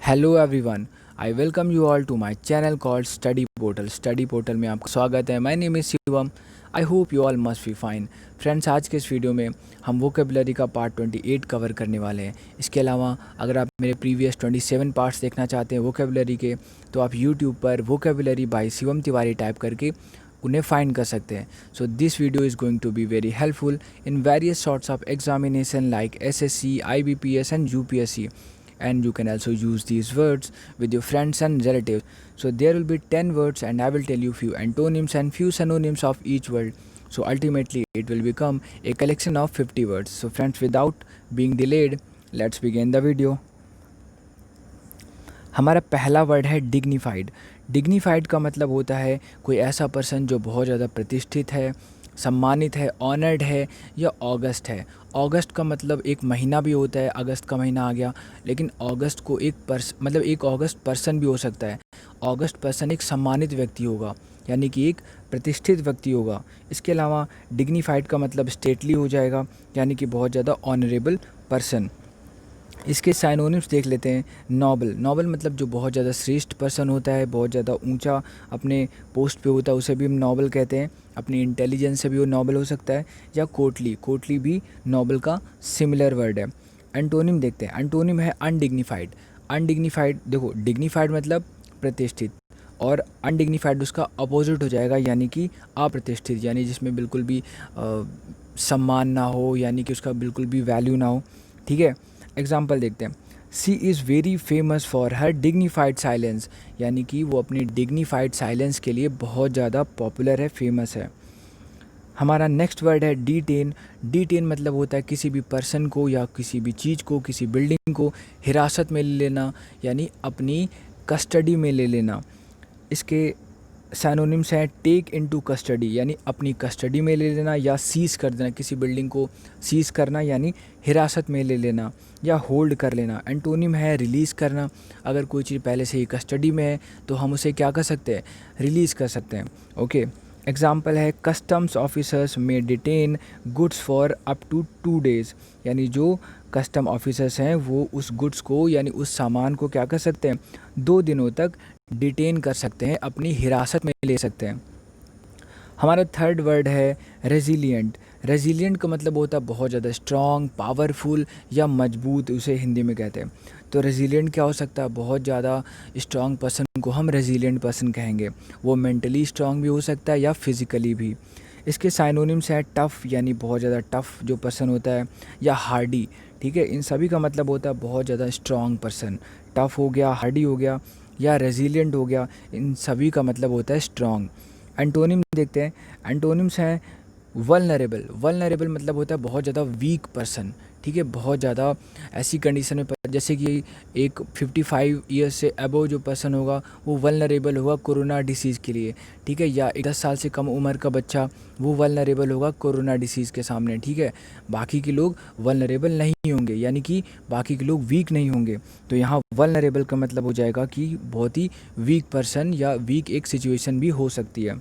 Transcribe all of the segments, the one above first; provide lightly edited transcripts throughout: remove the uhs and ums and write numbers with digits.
Hello everyone, I welcome you all to my channel called study portal. Study portal में आपका स्वागत है। My name is Shivam. I hope you all must be fine. Friends, आज के इस video में हम वोकेबुलरी का पार्ट 28 कवर करने वाले हैं। इसके अलावा अगर आप मेरे प्रीवियस 27 पार्ट्स देखना चाहते हैं वोकेबुलरी के, तो आप यूट्यूब पर vocabulary by Shivam Tiwari type करके उन्हें फाइंड कर सकते हैं। So this video is going to be very helpful in various sorts of examination like SSC, IBPS and UPSC. And you can also use these words with your friends and relatives. So there will be 10 words and I will tell you few antonyms and few synonyms of each word. So ultimately it will become a collection of 50 words. So friends, without being delayed, let's begin the video. हमारा पहला word है dignified. Dignified का मतलब होता है कोई ऐसा person जो बहुत ज़्यादा प्रतिष्ठित है, सम्मानित है, ऑनर्ड है या ऑगस्ट है। अगस्त का मतलब एक महीना भी होता है, अगस्त का महीना आ गया, लेकिन अगस्त को एक अगस्त पर्सन भी हो सकता है। अगस्त पर्सन एक सम्मानित व्यक्ति होगा, यानी कि एक प्रतिष्ठित व्यक्ति होगा। इसके अलावा डिग्निफाइड का मतलब स्टेटली हो जाएगा, यानी कि बहुत ज़्यादा ऑनरेबल पर्सन। इसके साइनोनिम्स देख लेते हैं। नोबल, नोबल मतलब जो बहुत ज़्यादा श्रेष्ठ पर्सन होता है, बहुत ज़्यादा ऊंचा अपने पोस्ट पे होता है, उसे भी हम नोबल कहते हैं। अपनी इंटेलिजेंस से भी वो नोबल हो सकता है। या कोटली, कोटली भी नोबल का सिमिलर वर्ड है। एंटोनिम देखते हैं। एंटोनिम है अनडिग्निफाइड। अनडिग्निफाइड, देखो डिग्निफाइड मतलब प्रतिष्ठित और अनडिग्निफाइड उसका अपोजिट हो जाएगा, यानी कि अप्रतिष्ठित, यानी जिसमें बिल्कुल भी सम्मान ना हो, यानी कि उसका बिल्कुल भी वैल्यू ना हो। ठीक है, एग्जाम्पल देखते हैं। She is very famous for her dignified silence, यानी कि वो अपनी डिग्निफाइड साइलेंस के लिए बहुत ज़्यादा पॉपुलर है, फेमस है। हमारा नेक्स्ट वर्ड है डिटेन। डिटेन मतलब होता है किसी भी पर्सन को या किसी भी चीज़ को, किसी बिल्डिंग को हिरासत में ले लेना, यानी अपनी कस्टडी में ले लेना। इसके सैनोनिम्स हैं टेक इनटू कस्टडी, यानी अपनी कस्टडी में ले लेना, या सीज़ कर देना, किसी बिल्डिंग को सीज़ करना यानी हिरासत में ले लेना, या होल्ड कर लेना। एंटोनिम है रिलीज़ करना। अगर कोई चीज़ पहले से ही कस्टडी में है तो हम उसे क्या कर सकते हैं, रिलीज़ कर सकते हैं। ओके, एग्जाम्पल है कस्टम्स ऑफिसर्स में detain goods for up to 2 days, यानी जो कस्टम ऑफिसर्स हैं वो उस गुड्स को यानी उस सामान को क्या कर सकते हैं, 2 दिनों तक डिटेन कर सकते हैं, अपनी हिरासत में ले सकते हैं। हमारा थर्ड वर्ड है रेजिलिएंट। रेजिलिएंट का मतलब होता है बहुत ज़्यादा स्ट्रॉन्ग, पावरफुल या मजबूत, उसे हिंदी में कहते हैं। तो रेजिलिएंट क्या हो सकता है, बहुत ज़्यादा स्ट्रॉन्ग पर्सन को हम रेजिलिएंट पर्सन कहेंगे। वो मेंटली स्ट्रॉन्ग भी हो सकता है या फिज़िकली भी। इसके साइनोनिम्स है टफ़, यानी बहुत ज़्यादा टफ़ जो पर्सन होता है, या हार्डी। ठीक है, इन सभी का मतलब होता है बहुत ज़्यादा स्ट्रॉन्ग पर्सन। टफ़ हो गया, हार्डी हो गया या रेजिलिएंट हो गया, इन सभी का मतलब होता है स्ट्रॉन्ग। एंटोनिम देखते हैं। एंटोनिम्स हैं वल्नरेबल। वल्नरेबल मतलब होता है बहुत ज़्यादा वीक पर्सन। ठीक है, बहुत ज़्यादा ऐसी कंडीशन में जैसे कि एक 55 ईयर्स से अबव जो पर्सन होगा वो वल्नरेबल होगा कोरोना डिसीज़ के लिए। ठीक है, या 10 साल से कम उम्र का बच्चा वो वल्नरेबल होगा कोरोना डिसीज़ के सामने। ठीक है, बाकी के लोग वल्नरेबल नहीं होंगे, यानी कि बाकी के लोग वीक नहीं होंगे। तो यहाँ वल्नरेबल का मतलब हो जाएगा कि बहुत ही वीक पर्सन या वीक एक सिचुएशन भी हो सकती है।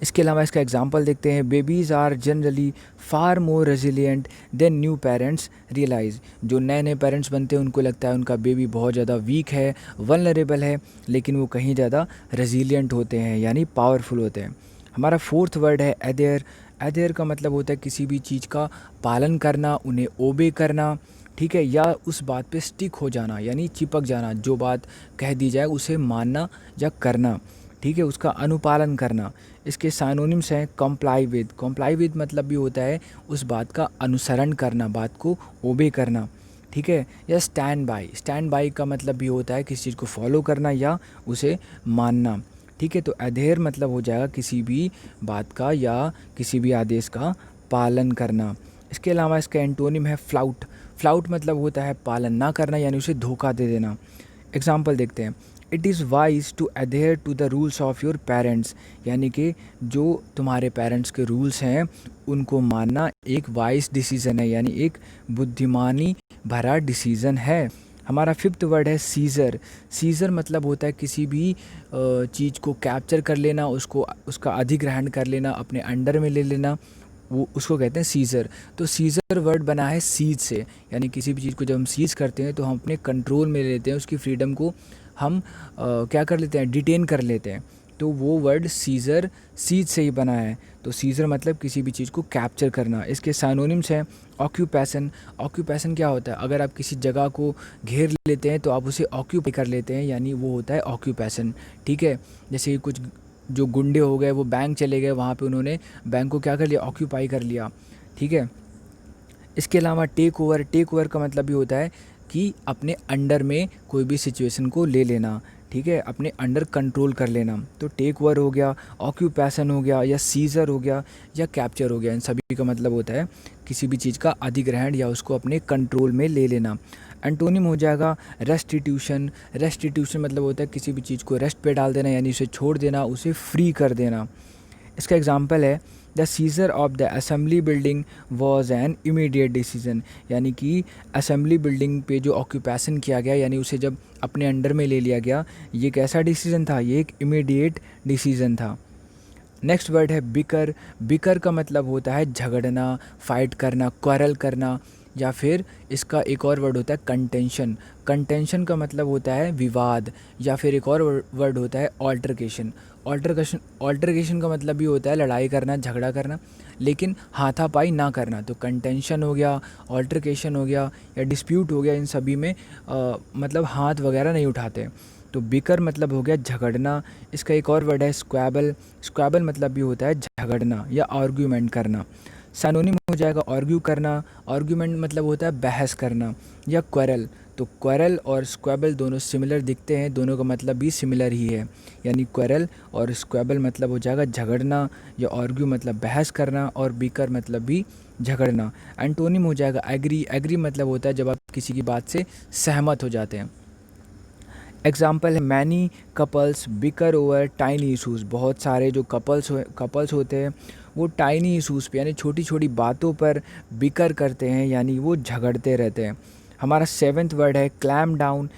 इसके अलावा इसका एग्जांपल देखते हैं। Babies are generally far more resilient than new parents realise. जो नए नए पेरेंट्स बनते हैं उनको लगता है उनका बेबी बहुत ज़्यादा वीक है, वल्नरेबल है, लेकिन वो कहीं ज़्यादा रेजिलिएंट होते हैं, यानी पावरफुल होते हैं। हमारा फोर्थ वर्ड है एडेयर। एडेयर का मतलब होता है किसी भी चीज़ का पालन करना, उन्हें ओबे करना। ठीक है, या उस बात पे स्टिक हो जाना, यानी चिपक जाना, जो बात कह दी जाए उसे मानना या करना। ठीक है, उसका अनुपालन करना। इसके साइनोनिम्स हैं कंप्लाई विद। कंप्लाई विद मतलब भी होता है उस बात का अनुसरण करना, बात को ओबे करना। ठीक है, या स्टैंड बाय। स्टैंड बाय का मतलब भी होता है किसी चीज़ को फॉलो करना या उसे मानना। ठीक है, तो अधेर मतलब हो जाएगा किसी भी बात का या किसी भी आदेश का पालन करना। इसके अलावा इसका एंटोनिम है फ्लाउट। फ्लाउट मतलब होता है पालन ना करना, यानी उसे धोखा दे देना। एग्जाम्पल देखते हैं। It is wise to adhere to the rules of your parents, यानी कि जो तुम्हारे पेरेंट्स के रूल्स हैं उनको मानना एक वाइज डिसीज़न है, यानी एक बुद्धिमानी भरा डिसीज़न है। हमारा फिफ्थ वर्ड है सीज़र। सीज़र मतलब होता है किसी भी चीज़ को कैप्चर कर लेना, उसको उसका अधिग्रहण कर लेना, अपने अंडर में ले लेना, वो उसको कहते हैं सीज़र। तो सीज़र वर्ड बना है सीज से, यानी किसी भी चीज़ को जब हम सीज करते हैं तो हम अपने कंट्रोल में ले लेते हैं, उसकी फ्रीडम को हम क्या कर लेते हैं, डिटेन कर लेते हैं। तो वो वर्ड सीज़र सीज से ही बना है। तो सीज़र मतलब किसी भी चीज़ को कैप्चर करना। इसके साइनोनिम्स हैं ऑक्यूपेशन। ऑक्यूपेशन क्या होता है, अगर आप किसी जगह को घेर लेते हैं तो आप उसे ऑक्यूपाई कर लेते हैं, यानी वो होता है ऑक्यूपेशन। ठीक है, जैसे कि कुछ जो गुंडे हो गए वो बैंक चले गए, वहाँ पे उन्होंने बैंक को क्या कर लिया, ऑक्यूपाई कर लिया। ठीक है, इसके अलावा टेक ओवर। टेक ओवर का मतलब भी होता है कि अपने अंडर में कोई भी सिचुएशन को ले लेना। ठीक है, अपने अंडर कंट्रोल कर लेना। तो टेक ओवर हो गया, ऑक्यूपेशन हो गया, या सीजर हो गया, या कैप्चर हो गया। इन सभी का मतलब होता है किसी भी चीज़ का अधिग्रहण या उसको अपने कंट्रोल में ले लेना। एंटोनिम हो जाएगा रेस्टिट्यूशन। रेस्टिट्यूशन मतलब होता है किसी भी चीज़ को रेस्ट पे डाल देना, यानी उसे छोड़ देना, उसे फ्री कर देना। इसका एग्जांपल है the seizure of the assembly building was an immediate decision, यानी कि असेंबली बिल्डिंग पे जो ऑक्यूपेशन किया गया, यानी उसे जब अपने अंडर में ले लिया गया, ये कैसा डिसीजन था, ये एक इमीडिएट डिसीजन था। नेक्स्ट वर्ड है बिकर। बिकर का मतलब होता है झगड़ना, फाइट करना, क्वारल करना, या फिर इसका एक और वर्ड होता है कंटेंशन। कंटेंशन का मतलब होता है विवाद, या फिर एक और वर्ड होता है ऑल्टरकेशन। ऑल्टरकेशन का मतलब भी होता है लड़ाई करना, झगड़ा करना, लेकिन हाथापाई ना करना। तो कंटेंशन हो गया, ऑल्टरकेशन हो गया, या डिस्प्यूट हो गया, इन सभी में मतलब हाथ वगैरह नहीं उठाते। तो बिकर मतलब हो गया झगड़ना। इसका एक और वर्ड है स्क्वैबल। स्क्वैबल मतलब भी होता है झगड़ना या आर्ग्यूमेंट करना। सैनोनिम हो जाएगा आर्ग्यू करना। आर्ग्यूमेंट मतलब होता है बहस करना, या क्वेरल। तो क्वेरल और स्क्वैबल दोनों सिमिलर दिखते हैं, दोनों का मतलब भी सिमिलर ही है, यानी क्वेरल और स्क्वैबल मतलब हो जाएगा झगड़ना, या आर्ग्यू मतलब बहस करना, और बिकर मतलब भी झगड़ना। एंटोनिम हो जाएगा एग्री। एग्री मतलब होता है जब आप किसी की बात से सहमत हो जाते हैं। एग्जाम्पल है many couples beaker over tiny issues. बहुत सारे जो कपल्स होते हैं वो टाइनी इशूज़ पे, यानी छोटी छोटी बातों पर बिकर करते हैं, यानी वो झगड़ते रहते हैं। हमारा सेवेंथ वर्ड है क्लैम्प डाउन।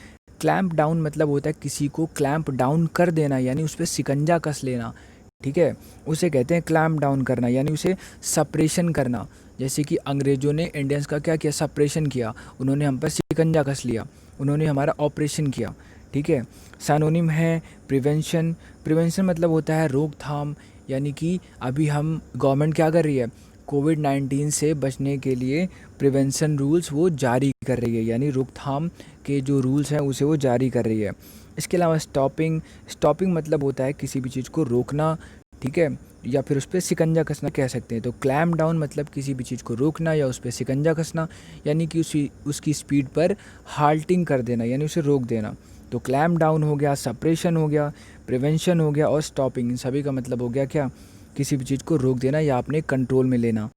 क्लैम्प डाउन मतलब होता है किसी को क्लैम्प डाउन कर देना, यानी उस पर शिकंजा कस लेना। ठीक है, उसे कहते हैं क्लैम्प डाउन करना, यानी उसे सप्रेशन करना। जैसे कि अंग्रेज़ों ने इंडियंस का क्या किया, सप्रेशन किया, उन्होंने हम पर शिकंजा कस लिया, उन्होंने हमारा ऑपरेशन किया। ठीक है, सैनोनिम है प्रिवेंशन। प्रिवेंशन मतलब होता है रोकथाम, यानी कि अभी हम गवर्नमेंट क्या कर रही है, कोविड-19 से बचने के लिए प्रिवेंशन रूल्स वो जारी कर रही है, यानी रोकथाम के जो रूल्स हैं उसे वो जारी कर रही है। इसके अलावा स्टॉपिंग। स्टॉपिंग मतलब होता है किसी भी चीज़ को रोकना। ठीक है, या फिर उस पर शिकंजा कसना कह सकते हैं। तो क्लैम्प डाउन मतलब किसी भी चीज़ को रोकना या उस पर शिकंजा कसना, यानी कि उसकी स्पीड पर हाल्टिंग कर देना, यानी उसे रोक देना। तो क्लैम्प डाउन हो गया, सप्रेशन हो गया, प्रिवेंशन हो गया, और स्टॉपिंग। इन सभी का मतलब हो गया क्या, किसी भी चीज़ को रोक देना या अपने कंट्रोल में लेना।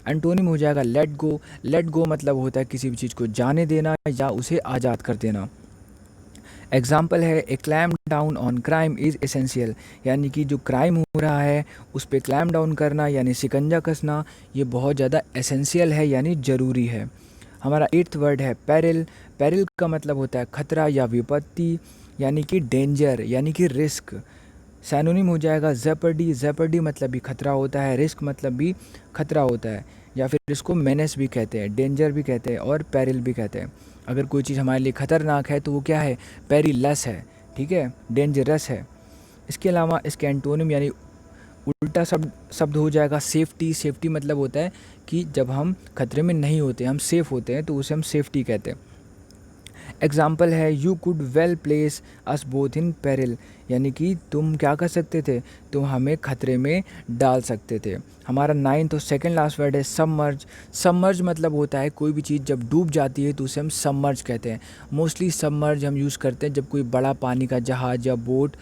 एंटोनिम हो जाएगा लेट गो। लेट गो मतलब होता है किसी भी चीज़ को जाने देना या उसे आज़ाद कर देना। एग्जाम्पल है ए clamp down on crime is essential, यानी कि जो क्राइम हो रहा है उस पर क्लैम्प डाउन करना यानी शिकंजा कसना, ये बहुत ज़्यादा एसेंशियल है, यानी ज़रूरी है। हमारा एट्थ वर्ड है पेरिल। पेरिल का मतलब होता है खतरा या विपत्ति, यानी कि डेंजर, यानी कि रिस्क। सैनोनिम हो जाएगा जेपर्डी। जेपर्डी मतलब भी खतरा होता है, रिस्क मतलब भी खतरा होता है, या फिर इसको मेनेस भी कहते हैं, डेंजर भी कहते हैं, और पेरिल भी कहते हैं। अगर कोई चीज़ हमारे लिए ख़तरनाक है तो वो क्या है, पेरिलस है। ठीक है, डेंजरस है। इसके अलावा इसके एंटोनिम यानी उल्टा शब्द हो जाएगा सेफ्टी। सेफ्टी मतलब होता है कि जब हम खतरे में नहीं होते, हम सेफ़ होते हैं, तो उसे हम सेफ्टी कहते हैं। एग्जाम्पल है you could well place us both in peril, यानी कि तुम क्या कर सकते थे, तुम हमें खतरे में डाल सकते थे। हमारा नाइन्थ और सेकंड लास्ट वर्ड है सबमर्ज। सबमर्ज मतलब होता है कोई भी चीज़ जब डूब जाती है तो उसे हम सबमर्ज कहते हैं। मोस्टली सबमर्ज हम यूज़ करते हैं जब कोई बड़ा पानी का जहाज़ या बोट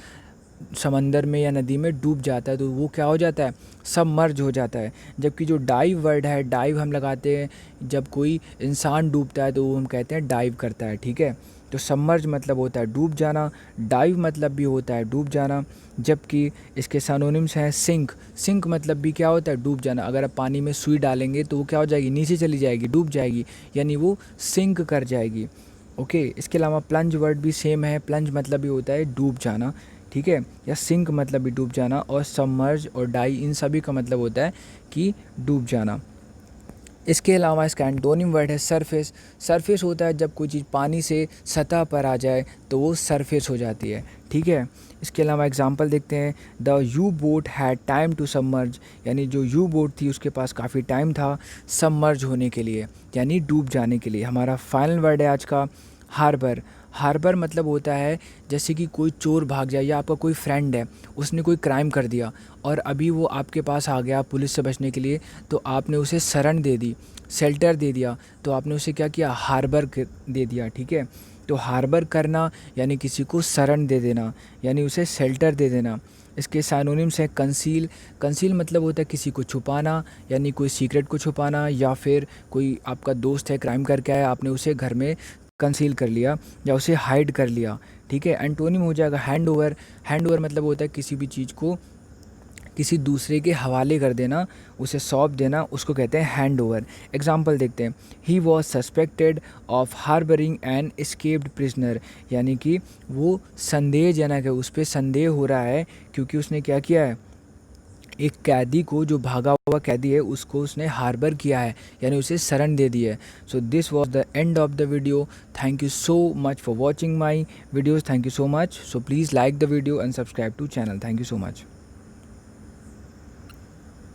समंदर में या नदी में डूब जाता है, तो वो क्या हो जाता है, सबमर्ज हो जाता है। जबकि जो डाइव वर्ड है, डाइव हम लगाते हैं जब कोई इंसान डूबता है तो वो हम कहते हैं डाइव करता है। ठीक है, तो सबमर्ज मतलब होता है डूब जाना, डाइव मतलब भी होता है डूब जाना। जबकि इसके सिनोनिम्स हैं सिंक। सिंक मतलब भी क्या होता है, डूब जाना। अगर आप पानी में सुई डालेंगे तो वो क्या हो जाएगी, नीचे चली जाएगी, डूब जाएगी, यानी वो सिंक कर जाएगी। ओके, इसके अलावा प्लंज वर्ड भी सेम है। प्लंज मतलब भी होता है डूब जाना, ठीक है। या सिंक मतलब भी डूब जाना, और सबमर्ज और डाई इन सभी का मतलब होता है कि डूब जाना। इसके अलावा इसका एंटोनिम वर्ड है सरफेस। सरफेस होता है जब कोई चीज़ पानी से सतह पर आ जाए तो वो सरफेस हो जाती है, ठीक है। इसके अलावा एग्जांपल देखते हैं, the U boat had time to submerge, यानी जो यू बोट थी उसके पास काफ़ी टाइम था सबमर्ज होने के लिए, यानी डूब जाने के लिए। हमारा फाइनल वर्ड है आज का हार्बर। हार्बर मतलब होता है जैसे कि कोई चोर भाग जाए या आपका कोई फ्रेंड है, उसने कोई क्राइम कर दिया और अभी वो आपके पास आ गया पुलिस से बचने के लिए, तो आपने उसे शरण दे दी, शेल्टर दे दिया, तो आपने उसे क्या किया, हार्बर दे दिया, ठीक है। तो हार्बर करना यानी किसी को शरण दे देना, यानी उसे शेल्टर दे देना। इसके सिनोनिम्स हैं कंसील। कंसील मतलब होता है किसी को छुपाना, यानी कोई सीक्रेट को छुपाना, या फिर कोई आपका दोस्त है क्राइम करके आया, आपने उसे घर में कंसील कर लिया या उसे हाइड कर लिया, ठीक है। एंटोनिम हो जाएगा हैंड ओवर। हैंड ओवर मतलब होता है किसी भी चीज़ को किसी दूसरे के हवाले कर देना, उसे सौंप देना, उसको कहते हैं हैंड ओवर। एग्जाम्पल देखते हैं, he was suspected of harbouring an escaped prisoner, यानी कि वो संदेहजनक है, उस पर संदेह हो रहा है क्योंकि उसने क्या किया है, एक कैदी को, जो भागा हुआ कैदी है उसको उसने हार्बर किया है, यानी उसे शरण दे दी है। So this was the end of the video. Thank you so much for watching my videos. Thank you so much. So please like the video and subscribe to channel. Thank you so much.